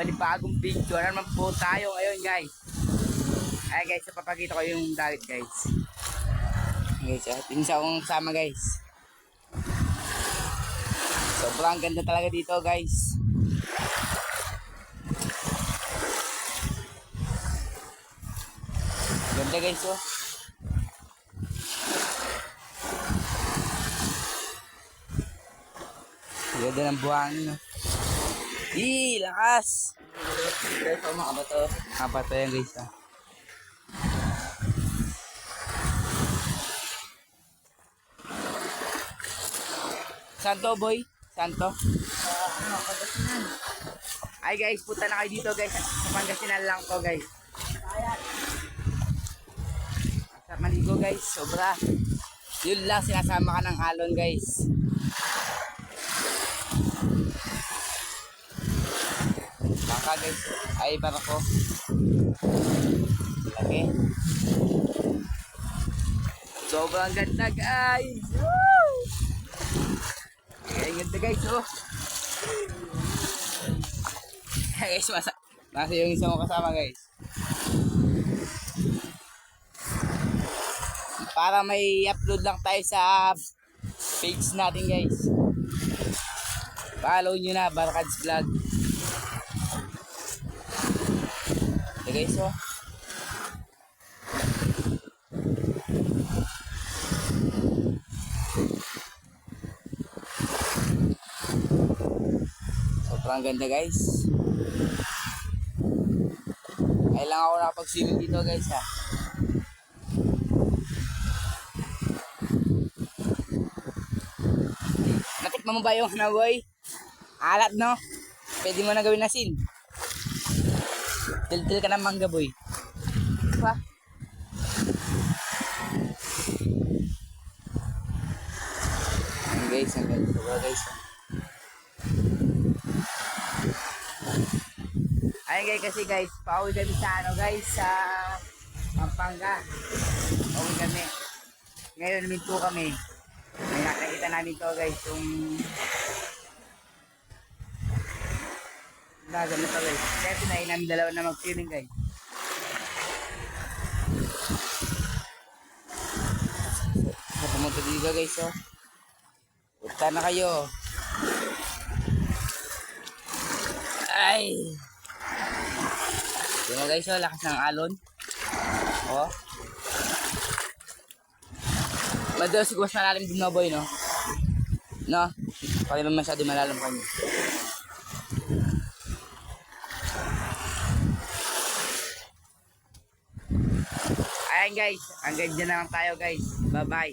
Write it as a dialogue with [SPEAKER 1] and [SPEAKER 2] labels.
[SPEAKER 1] panibagong video. Ano naman po tayo ngayon guys? Ay guys, so papakita ko yung dagat guys. Guys, tingin akong kasama guys. Sobrang ganda talaga dito guys. Ganda guys oh. Ganda ng buhangin oh. Lakas!
[SPEAKER 2] Guys, mga bato.
[SPEAKER 1] Kapato yan guys ah. Santo boy? Santo?
[SPEAKER 2] Pagkasinan.
[SPEAKER 1] Ay guys, punta na kayo dito guys. Sa Pangasinan lang to guys. Sa maligo guys, sobra. Yun lang, sinasama ka ng alon guys. Baka guys, ay para ko. Laki. Sobrang ganda guys. Woo! Ay, ganda guys oh. Guys, nasa yung isang kasama guys. Para may upload lang tayo sa page natin guys. Follow nyo na, Barkads Vlog. Ito guys oh. Sobrang ganda guys. Ay lang ako nakapag-swimming dito guys ha. Natikman mo ba yung ano boy? Alat no? Pwede mo na gawin na sin. Til-til ka ng mangga boy. Pa? Ayan guys, ang ganda ba guys? Ayun guys, kasi guys, pauwi kami sa ano guys, sa Pampanga. Pauwi kami. Ngayon minto kami. May nakakita namin to guys, yung gagano to guys. Kaya tinayin namin dalawa na mag-swimming guys. So, pumunta dito guys oh. Punta na kayo. Ay! Yun mo guys oh, lakas ng alon. Oh. Madalas siguro mas malalim din na boy no? No? Pag naman masyado malalim pa niyo. Ayan guys, hanggang dyan na lang tayo guys. Bye bye.